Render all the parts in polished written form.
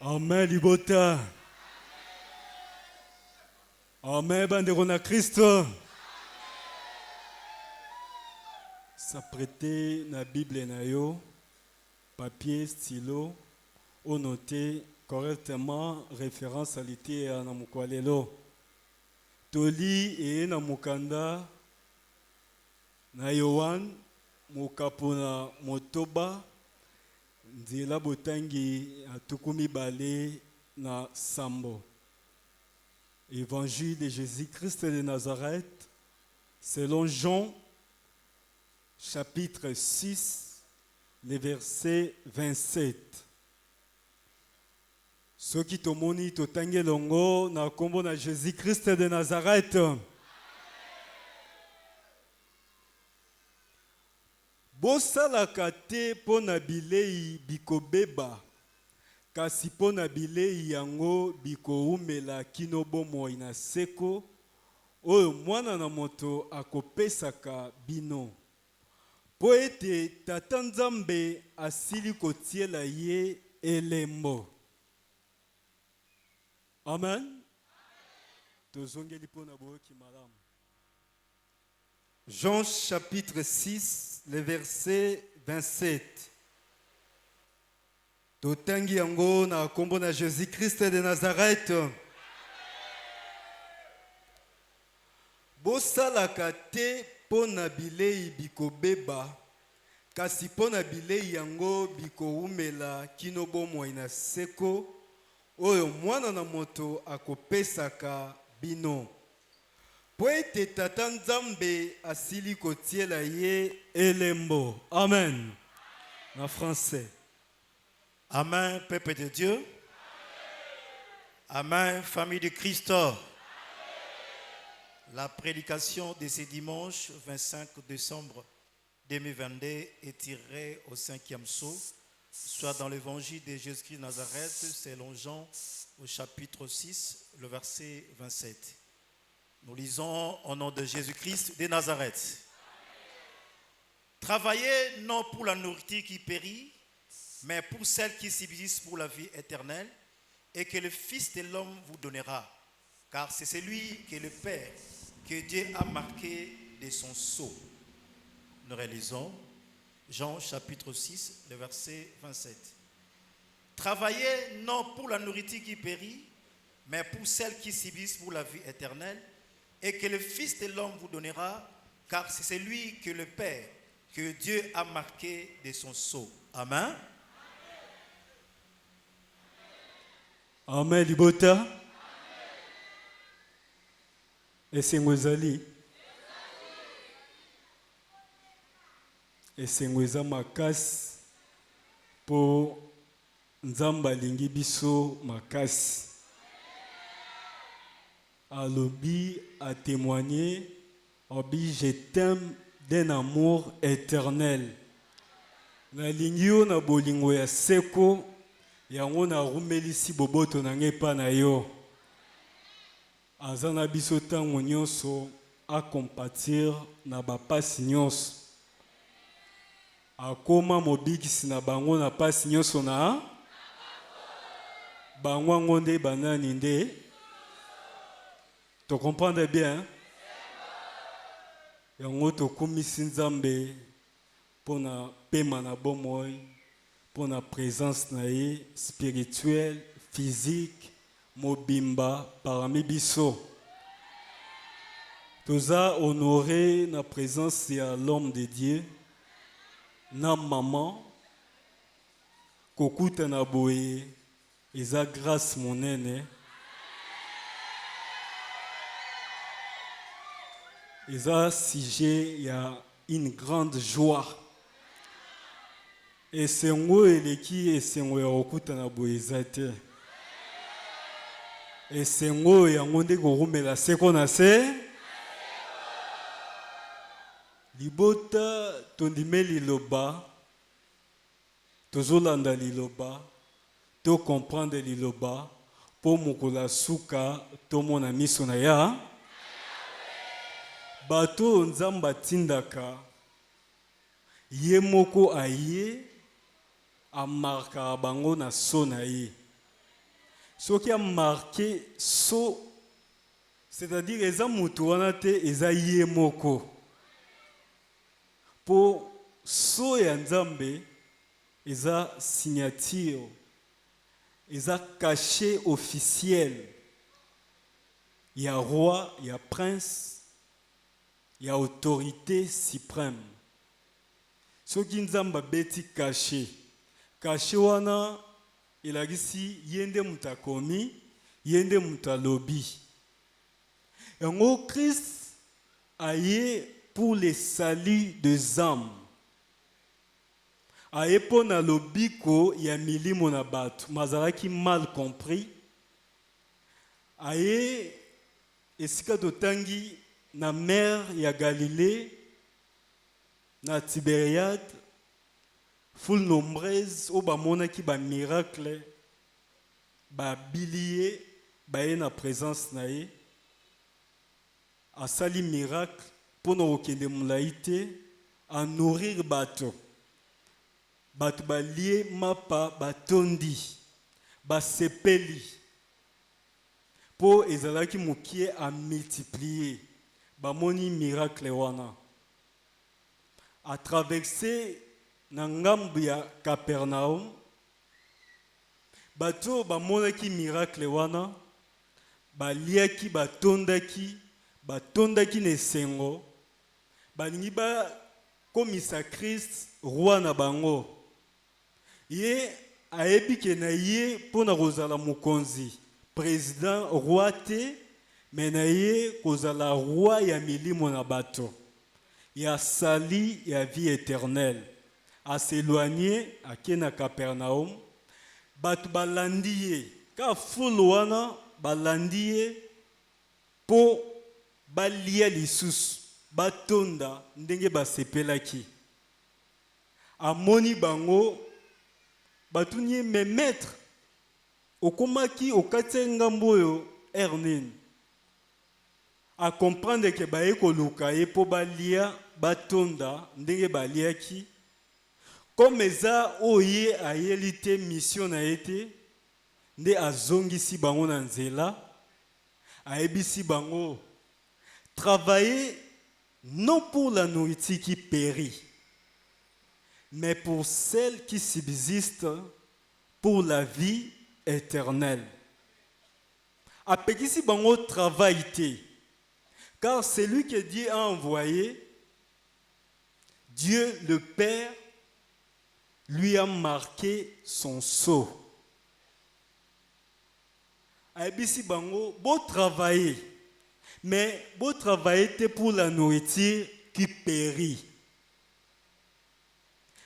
Amen libota. Amen bandeko na Kristo. S'apprêter na Bible na yo, papier, stylo, ou noter correctement référence à l'ité à namukwalelo. Toli e na mukanda na Yohan mukapuna motoba nzela botangi atukumi bale na sambo. Évangile de Jésus-Christ de Nazareth selon Jean chapitre 6 le verset 27. Ce qui tomoni totangi longo na kombo na Jésus-Christ de Nazareth. Bosalaka te po na bilei bikobeba kasi po na bilei yango bikoumela kino bomoi na seko oyo mwana na moto akopesaka bino po ete tata Nzambe asili kotiela ye elembo. Amen. Tozongeli po na boyoki malamu. Jean chapitre 6, le verset 27. Totangi yango na kombo na Jésus-Christ de Nazareth. Bosalaka te po na bilei bikobeba, kasi po na bilei yango bikoumela kino bomoi na seko, oyo mwana na moto akopesaka bino. Po ete tata Nzambe asili kotiela ye elembo. Amen. En français. Amen, peuple de Dieu. Amen, famille de Christ. La prédication de ce dimanche 25 décembre 2022 est tirée au 5e sceau, soit dans l'évangile de Jésus-Christ de Nazareth, selon Jean, au chapitre 6, le verset 27. Nous lisons au nom de Jésus-Christ de Nazareth. Travaillez non pour la nourriture qui périt, mais pour celle qui subsiste pour la vie éternelle, et que le Fils de l'homme vous donnera. Car c'est celui que le Père, que Dieu a marqué de son sceau. Nous réalisons Jean chapitre 6, le verset 27. Travaillez non pour la nourriture qui périt, mais pour celle qui subsiste pour la vie éternelle, et que le Fils de l'homme vous donnera, car c'est celui que le Père, que Dieu a marqué de son sceau. Amen. Amen libota. Esengwezali. Esengweza makasi po Nzambe alingi biso makasi. Alobi a témoigné, Obi je t'aime d'un amour éternel. Na lingio na bolingo ya seko yango na rumelisi boboto na ngepa na yo. Azana biso tango nyonso a compatir na bapasi nyonso. Akoma mobikisi na bango na pasi nyonso na bango ngonde banani nde. Tu comprends bien? Yango tokumisi Nzambe pona pema na bomoi, pona présence na ye spirituelle, physique, mobimba parmi biso. Toza honoré na présence ya l'homme de Dieu, na maman, kokuta na boye, eza grâce monene. Et ça, sujet, il y a une grande joie. Et c'est moi qui et c'est moi qui na boisate. Et c'est moi qui a gourmé la seconde assez. Libota tondime liloba, tozolanda liloba, to comprendre liloba, pour mokola suka, to mon ami sonaya. Bato Nzamba tindaka ye moko aye amarka bango na so na ye. Ce qui a marqué so, c'est-à-dire eza mutu wana te eza ye moko. Pour so ya Nzambe eza signature, eza cachet officiel. Il y a roi, il y a prince, il y a autorité suprême. Ce qui Nzamba beti cachet. Cachet wana ilagisi yende mutakomi, yende mutalobi. Et en Christ aye pour le salut des âmes. Aye pona lobiko ya milimo na batu. Mazaraki mal compris. Aye esika totangi na mer ya Galilée, na Tibériade, foule nombreuse, au bamona ki ba miracle, ba bilier, ba ye na présence na ye, a sali miracle, pour nous okende mulaite, a nourrir bato. Bato ba lié mapa, ba tondi, ba sepeli. Pour ezalaki mukie a multiplier, ba moni miracle wana. A traversé na ngambu ya Capernaum, bato ba monaki miracle wana, ba liaki, ba tondaki nesengo, ba lingi ba komisa Christ roi na bango. Ye ayebi ke na ye pona kozala mokonzi, président roi te, mais na ye kozala roi ya milimo na bato. Ya sali ya vie éternelle. A s'éloigner à Kena Capernaum, bat balandiye, ka fulwana balandiye po balia lisus, batonda ndenge basepelaki. Amoni bango batunye me maître okomaki okati ngambo yo ernene. A comprendre que baye koluka ye po balia batonda ndenge baliaki. Comme eza oye ayelite mission na été, nde azongisi bango na nzela, aebisi bango, travailler non pour la nourriture qui périt, mais pour celle qui subsiste pour la vie éternelle. Apekisi bango travail te, car celui que Dieu a envoyé, Dieu le Père, lui a marqué son sceau. Aibisi bango, beau travailler, mais beau travailler pour la nourriture qui périt.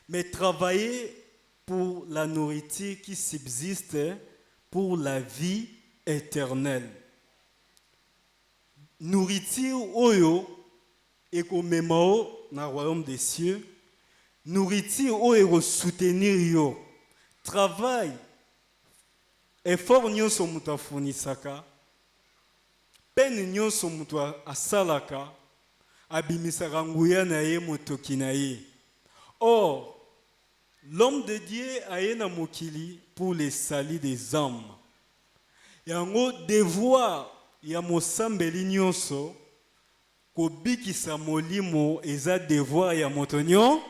Mais travailler pour la nourriture qui subsiste pour la vie éternelle. Nourriture oyo ekomemao na royaume des cieux. Nourriture oyo soutenir yo. Travail. Effort nyonso mutu afunisaka. Peine nyonso mutu asalaka. Abimisaka nguya na ye motoki na ye. Or, l'homme de Dieu aye na mokili pour le salut des âmes. Yango devoir ya mosambeli nyonso kobikisa molimo eza devoir ya moto nyonso.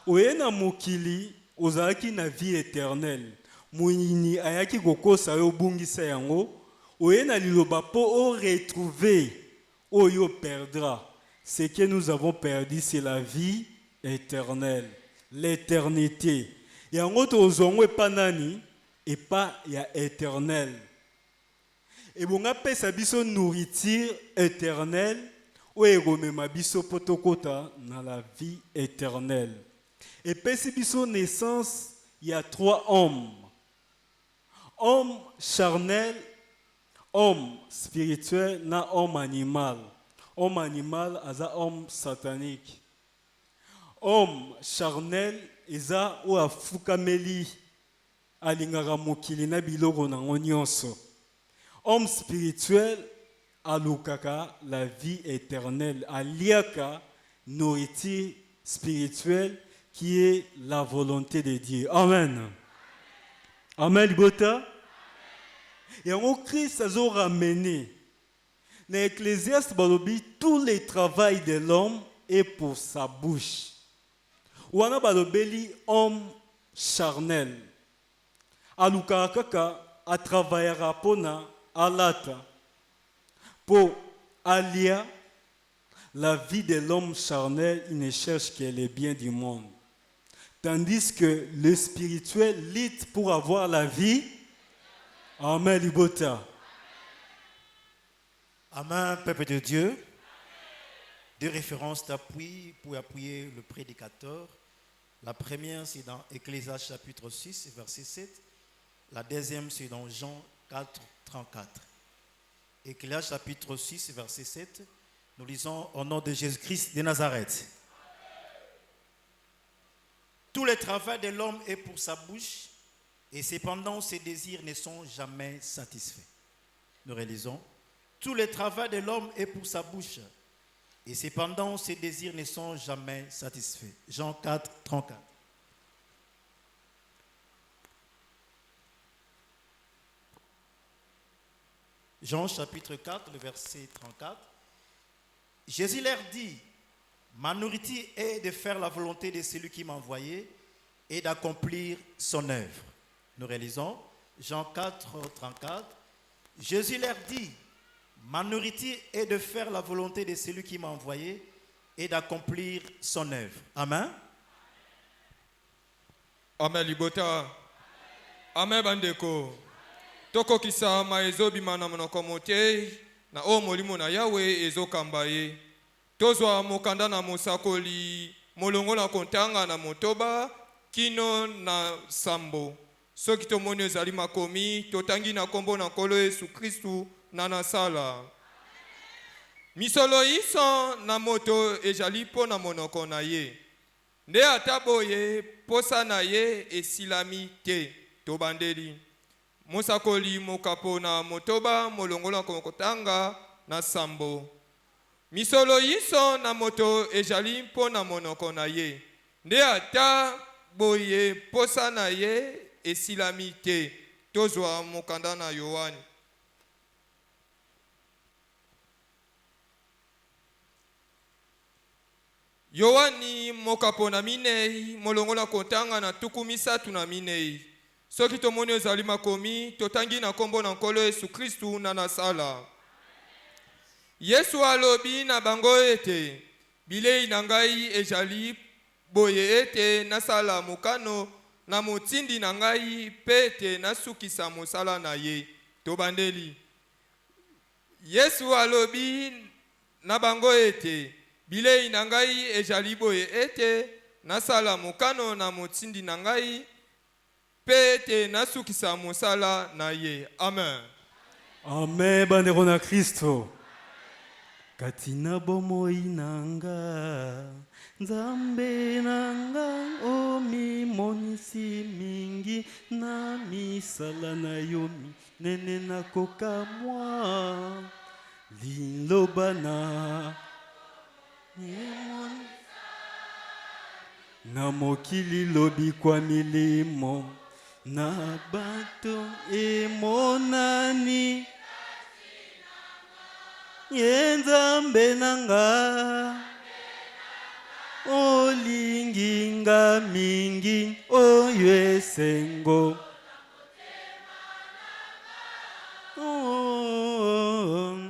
Oye na mokili ozalaki na vie éternelle. Moyini ayaki kokosa yo bungisa yango. Oye na liloba po o retrouver oyo perdra. Ce que nous avons perdu, c'est la vie éternelle, l'éternité. Yango tozongo epanani et pas ya éternel. Et bon apesa biso nourriture éternelle oye gomema biso potokota na la vie éternelle. Et pesi biso naissance, il y a 3 hommes. Homme charnel, homme spirituel, na homme animal. Homme animal, aza homme satanique. Homme charnel, eza ou afukameli alingaka mokili na biloko nango nyonso. Homme spirituel, alukaka la vie éternelle, aliaka nourriture spirituelle qui est la volonté de Dieu. Amen. Amen, Gota. Et en Christ, ça a ramené. Dans l'Ecclésiaste, tout le travail de l'homme est pour sa bouche. Ou on a homme charnel. Aluka kaka a travaillé rapona alata pour allier la vie de l'homme charnel, il ne cherche que le bien du monde. Tandis que le spirituel lutte pour avoir la vie. Amen, Libota. Amen, peuple de Dieu. Deux références d'appui pour appuyer le prédicateur. La première, c'est dans Ecclésiaste chapitre 6, verset 7. La deuxième, c'est dans Jean 4, 34. Ecclésiaste chapitre 6, verset 7. Nous lisons au nom de Jésus-Christ de Nazareth. Tout le travail de l'homme est pour sa bouche, et cependant ses désirs ne sont jamais satisfaits. Nous relisons. Tout le travail de l'homme est pour sa bouche, et cependant ses désirs ne sont jamais satisfaits. Jean 4, 34. Jean chapitre 4, le verset 34. Jésus leur dit, ma nourriture est de faire la volonté de celui qui m'a envoyé et d'accomplir son œuvre. Nous réalisons Jean 4, 34. Jésus leur dit, ma nourriture est de faire la volonté de celui qui m'a envoyé et d'accomplir son œuvre. Amen. Amen libota. Amen bandeko. Toko kisa maezobi mana monoko mote na o molimo na Yawe ezokamba ye. Tozwa mokanda na mosakoli molongo na kontanga na motoba kino na sambo. Soki tomoni ezali makomi totangi na kombo na nkolo Yesu Kristu na nasala. Misolo iso na moto ezali po na monoko na ye. Nde ataboye posa na ye esilami te tobandeli. Mosakoli mokapo na motoba molongo na kotanga na sambo. Misolo iso na moto ezali po na monoko na ye. Nde ata boye posa na ye esilami te. Tozwa mokanda na Yohani. Yohani mokapo na minei molongo na kotanga na tuku misatu na minei. Soki tomoni ezali makomi totangi na kombo na nkolo Yesu Kristu na nasala. Yesu alobi na bango ete bilei na ngai ezali boye ete nasala mokano na motindi na ngai pete nasukisa mosala na ye. Tobandeli. Yesu alobi na bango ete bilei na ngai ezali boye ete nasala mokano na motindi na ngai pete nasukisa mosala na ye. Amen. Amen, bandeko na Kristo. Katina bomoi nanga, Nzambe nanga, omi monisi mingi, na misala na yomi, nene na koka mwa, liloba na, na mokili lobi kwa milimo, na bato emonani, Nzambe nanga olinginga mingi oyo esengo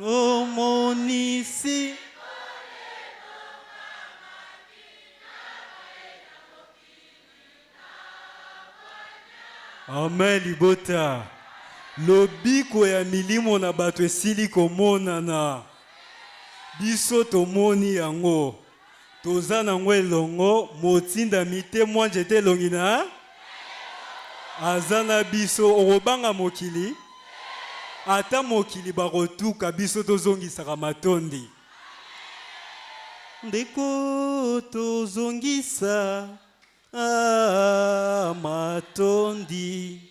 omonisi Amen libota. Lobiko ya milimo na bato esili komonana. Biso tomoni yango. Toza nango elongo motinda mite mwanje te longina. Azana biso orobanga mokili. Ata mokili barotuka biso tozongisaka matondi. Ndeko tozongisa matondi.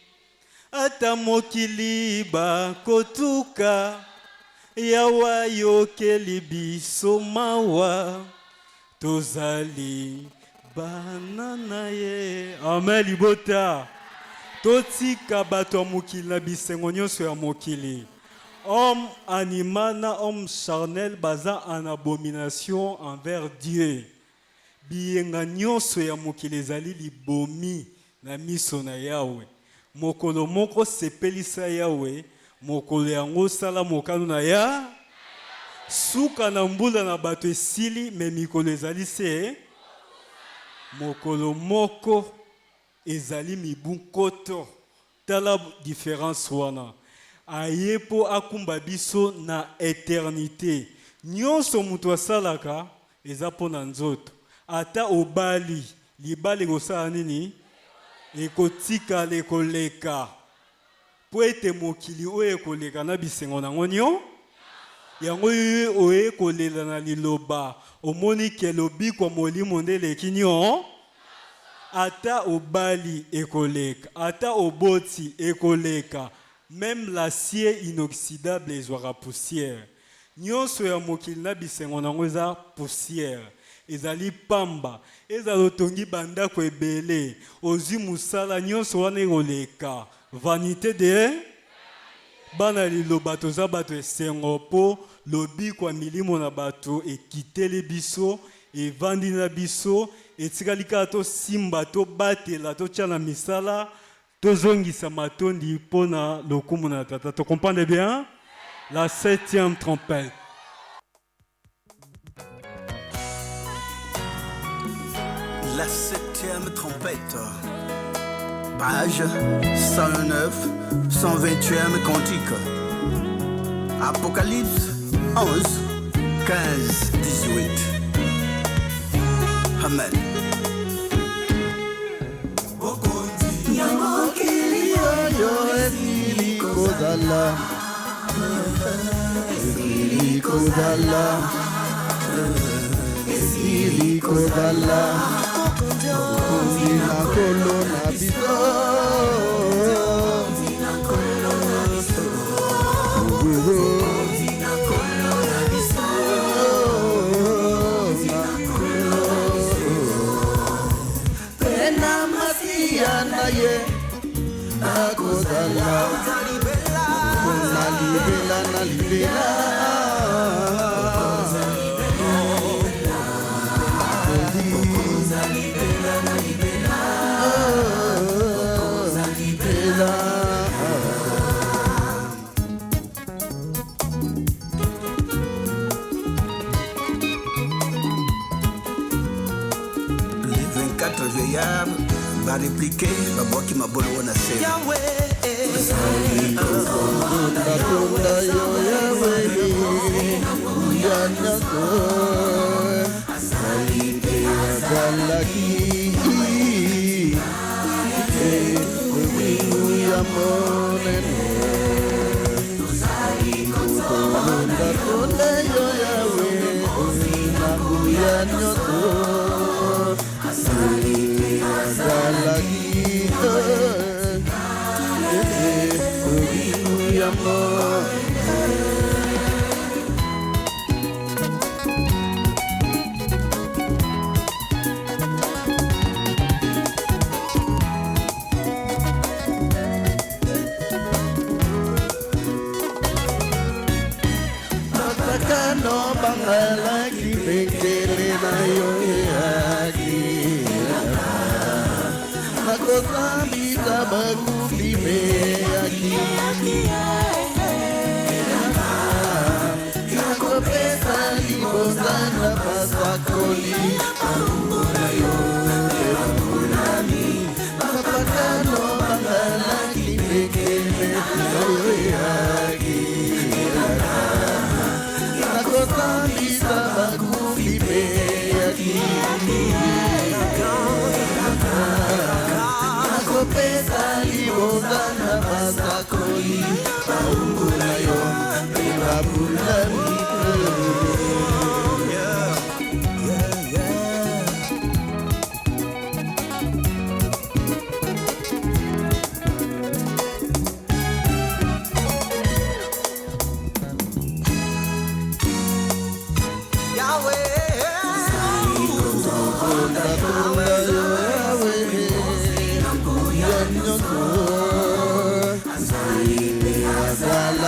Ata mokili bakotuka Yawa yokeli biso mawa Tozali banana ye Amen libota totika bato ya mokili na bisengo nyonso ya mokili. Homme animal na homme charnel baza en abomination envers Dieu. Biyenga nyonso ya mokili ezali libomi na miso na Yawe. Mokolo moko sepelisa Yawe, mokolo yango sala mokano na ya. Suka na mbula na bato esili, me mikolo ezali se. Mokolo moko ezali mibu nkoto. Tala différence wana. Aye po akumba biso na éternité. Nyonso mutu asalaka eza po na nzoto. Ata obali, libali kosala nini? Ekotika lekoleka. Po ete mokili oyo ekoleka na bisengo nango nyo. Yango oyo ekolela na liloba. Omoni kelobi kwa molimo nde leki nyo. Ata obali ekoleka. Ata oboti ekoleka. Même l'acier inoxydable ezwaka poussière. Nyonso ya mokili na bisengo nango eza poussière. Ezali pamba. Ezali tongi bandako ebele. Ozi musala nyonso wana ekoleka. Vanité de bana liloba toza bato esengo po lobi kwa milimo na bato ekiteli biso evandi na biso etikali kaka to simba to batela to tia na misala tozongisa matondi pona lokumu na tata. Tu comprends bien? La 7e trompette. La 7e trompette. Page 109, 120e cantique. Apocalypse 11, 15, 18. Amen. Les 24 vieillards va répliquer, va voir qui m'a bolé on a fait. Yahweh,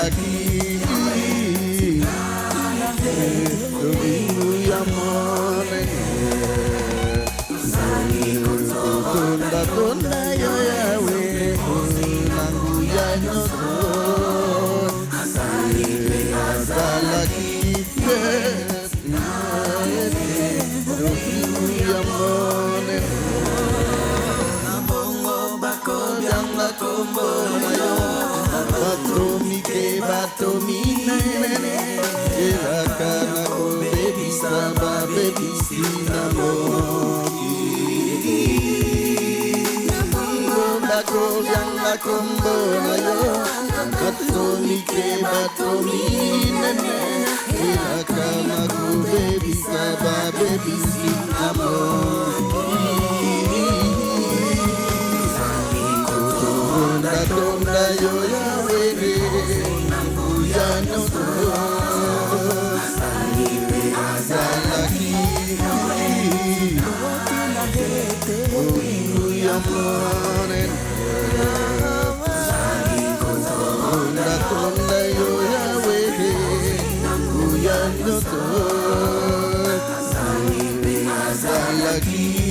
azalaki lobingu ya monene tonda yo yawe nangu ya nyoto azalaki lobingu ya monene Yanga kombo na yo batomi ke batomi nene elaka na kobebisa babebisi na moki bako yanga kombo na yo batomi ke batomi nene elaka na kobebisa babebisi na moki Tonda yo yawe ya nyoto azalaki lobingu ya monene tonda yo yawe ya nyoto azalaki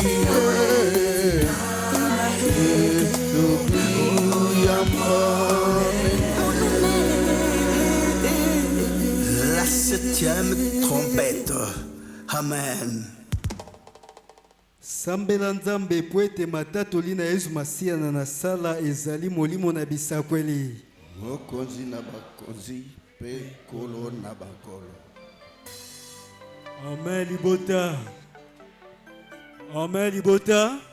La 7e trompette. Amen. Sambela nzambe po ete matatoli na Yesu Masiya na nasala ezali molimo na bisakweli. Mokonzi na bakonzi pe kolo na bakolo. Amen libota. Amen libota.